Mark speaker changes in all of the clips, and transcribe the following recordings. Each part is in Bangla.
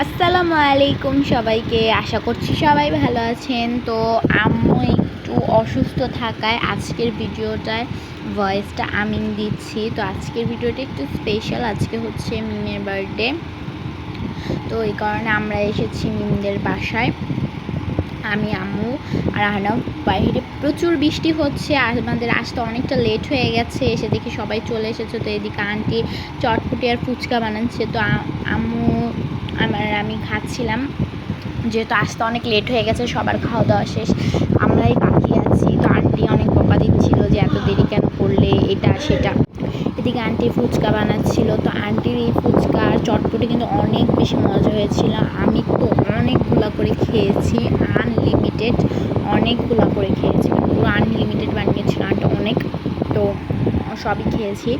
Speaker 1: আসসালামু আলাইকুম সবাইকে। আশা করছি সবাই ভালো আছেন। তো আম্মু একটু অসুস্থ থাকায় আজকের ভিডিওটায় ভয়েসটা আমি দিচ্ছি। তো আজকের ভিডিওটা একটু স্পেশাল। আজকে হচ্ছে মিমের বার্থডে, তো এই কারণে আমরা এসেছি মিমদের বাসায়। আমি, আম্মু আর আহনাফ। বাইরে প্রচুর বৃষ্টি হচ্ছে, আমাদের আসতে অনেকটা লেট হয়ে গেছে। এসে দেখি সবাই চলে এসেছে। তো এদিকে আন্টি চটপটি আর ফুচকা বানাচ্ছে। তো আম্মু আমি খাচ্ছিলাম, যেহেতু আসতে অনেক লেট হয়ে গেছে, সবার খাওয়া দাওয়া শেষ, আমরাই বাকি আছি। তো আন্টি অনেক বকা দিচ্ছিল যে এত দেরি কেন করলে, এটা সেটা। এদিকে আন্টি ফুচকা বানাচ্ছিল। তো আন্টির এই ফুচকা আর চটপটি কিন্তু অনেক বেশি মজা হয়েছিল। আমি তো অনেকগুলো করে খেয়েছি, আনলিমিটেড অনেকগুলো করে খেয়েছি, পুরো আনলিমিটেড বানিয়েছিল আন্টি অনেক। তো সবই খেয়েছি।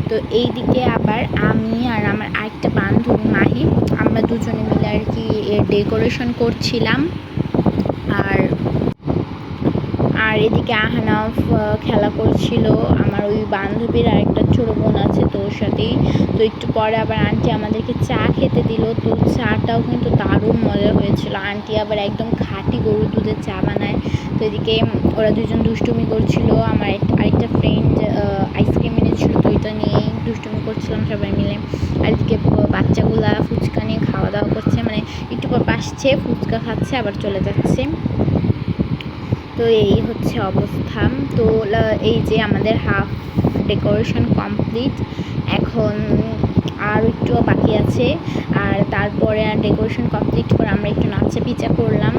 Speaker 1: তো এই দিকে আবার আমি আর আমার আরেকটা বান্ধবী মাহি, আমরা দুজনে মিলে আর কি ডেকোরেশন করছিলাম। আর এদিকে আহনাফ খেলা করছিল, আমার ওই বান্ধবীর আরেকটা ছোটো বোন আছে, তো ওর সাথেই। তো একটু পরে আবার আন্টি আমাদেরকে চা খেতে দিল। তো চাটাও কিন্তু দারুণ মজা হয়েছিল। আন্টি আবার একদম খাঁটি গরুর দুধের চা বানায়। তো এদিকে ওরা দুজন দুষ্টুমি করছিল। আমার আরেকটা ফ্রেন্ড আইসক্রিম এনেছিল, তো ওইটা নিয়েই দুষ্টুমি করছিলাম সবাই মিলে। আর এদিকে বাচ্চাগুলা ফুচকা নিয়ে খাওয়া দাওয়া করছে, মানে একটু পর আসছে, ফুচকা খাচ্ছে, আবার চলে যাচ্ছে। তো এই হচ্ছে অবস্থা। তো এই যে আমাদের হাফ ডেকোরেশন কমপ্লিট, এখন আর একটু বাকি আছে। আর তারপরে আর ডেকোরেশন কমপ্লিট করে আমরা একটু নাচা পিচা করলাম,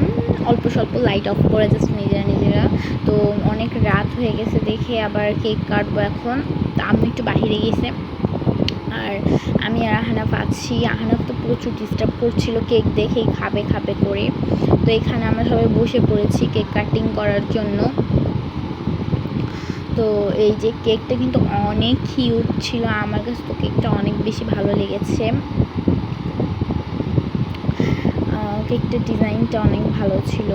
Speaker 1: অল্প স্বল্প লাইট অফ করে জাস্ট নিজেরা। তো অনেক রাত হয়ে গেছে দেখে আবার কেক কাটবো এখন। তো আমি একটু বাহিরে গেছে, আর আমি আর আহনাফ আছি। আহনাফ তো প্রচুর ডিস্টার্ব করছিল, কেক দেখেই খাবে খাবে করে। তো এখানে আমরা সবাই বসে পড়েছি কেক কাটিং করার জন্য। তো এই যে কেকটা কিন্তু অনেক কিউট ছিল, আমার কাছে তো কেকটা অনেক বেশি ভালো লেগেছে। কেকটার ডিজাইনটা অনেক ভালো ছিল।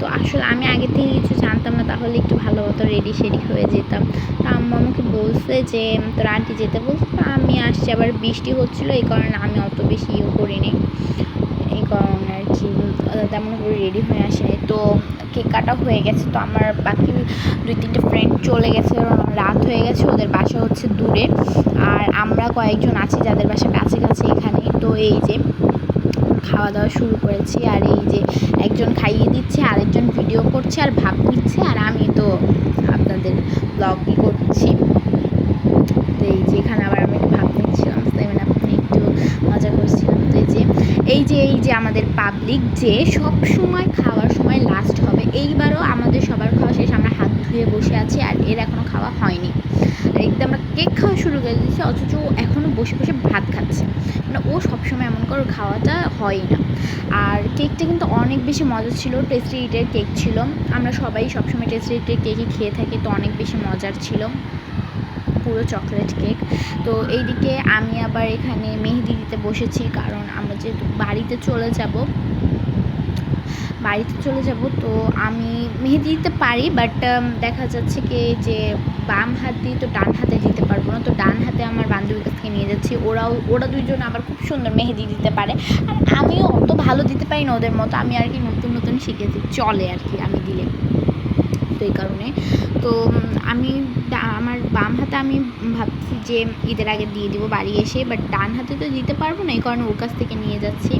Speaker 1: তো আসলে আমি আগে থেকে কিছু জানতাম না, তাহলে একটু ভালো মতো রেডি শেডি হয়ে যেতাম। তো আম্মু আমাকে বলছে যে তোর আন্টি যেতে বলছে, আমি আসছি। আবার বৃষ্টি হচ্ছিলো, এই কারণে আমি অত বেশি করিনি, এই কারণে আর কি তেমন করে রেডি হয়ে আসেনি। তো কেক কাটা হয়ে গেছে। তো আমার বাকি 2-3টে ফ্রেন্ড চলে গেছে, রাত হয়ে গেছে, ওদের বাসা হচ্ছে দূরে। আর আমরা কয়েকজন আছি যাদের বাসা কাছে কাছে এখানেই। তো এই যে খাওয়া দাওয়া শুরু করেছি, আর এই যে একজন খাইয়ে দিচ্ছে, আরেকজন ভিডিও করছে আর ভাব নিচ্ছে, আর আমি তো আপনাদের ব্লগই করছি। তো এই যে এখানে আবার আমি একটু ভাব নিচ্ছিলাম, মানে আপনি একটু মজা করছিলাম। তো এই যে আমাদের পাবলিক যে সব সময় খাওয়ার সময় লাস্ট হবে, এইবারও আমাদের সবার খাওয়া শেষ, আমরা হাত ধুয়ে বসে আছি, আর এর এখনও খাওয়া হয়নি। আর একদম আমরা কেক খাওয়া শুরু করে দিচ্ছি, অথচ এখনও বসে বসে ভাত খাচ্ছে। মানে ও সবসময় এমন করে খাওয়াটা হয় না। আর কেকটা কিন্তু অনেক বেশি মজা ছিল, টেস্টি ইটের কেক ছিল। আমরা সবাই সবসময় টেস্টি ইটের কেকই খেয়ে থাকি, তো অনেক বেশি মজার ছিল, পুরো চকলেট কেক। তো এইদিকে আমি আবার এখানে মেহেদি দিতে বসেছি, কারণ আমরা যেহেতু বাড়িতে চলে যাব। তো আমি মেহেদি দিতে পারি, বাট দেখা যাচ্ছে কি যে বাম হাত দিয়ে তো ডান হাতে দিতে পারবো না। তো ডান হাতে আমার বান্ধবীর কাছ থেকে নিয়ে যাচ্ছি। ওরা দুইজন আবার খুব সুন্দর মেহেদি দিতে পারে, আর আমিও অত ভালো দিতে পারি না ওদের মতো। আমি আর কি নতুন শিখেছি, চলে আর কি আমি দিলে, তো এই কারণে। তো আমি আমার বাম হাতে আমি ভাবছি যে ঈদের আগে দিয়ে দিব বাড়ি এসে, বাট ডান হাতে তো দিতে পারবো না, এই কারণে ওর কাছ থেকে নিয়ে যাচ্ছি।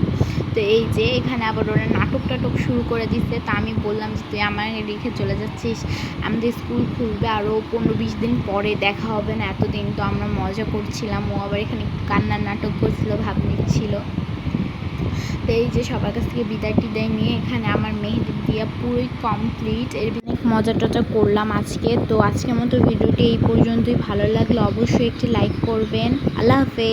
Speaker 1: তো এই যে এখানে আবার ওরা নাটক শুরু করে দিচ্ছে। তা আমি বললাম যে তুই আমার রেখে চলে যাচ্ছিস, আমাদের স্কুল খুলবে আরও 15-20 দিন পরে, দেখা হবে না এতদিন। তো আমরা মজা করছিলাম, ও আবার এখানে কান্নার নাটক করছিল, ভাব নিচ্ছিল। তো এই যে সবার কাছ থেকে বিদায় টিদায় নিয়ে এখানে আমার মেহেদি দিয়া পুরোই কমপ্লিট। এর অনেক মজা টজা করলাম আজকে। তো আজকের মতো ভিডিওটি এই পর্যন্তই। ভালো লাগলে অবশ্যই একটি লাইক করবেন। আল্লাহ হাফেজ।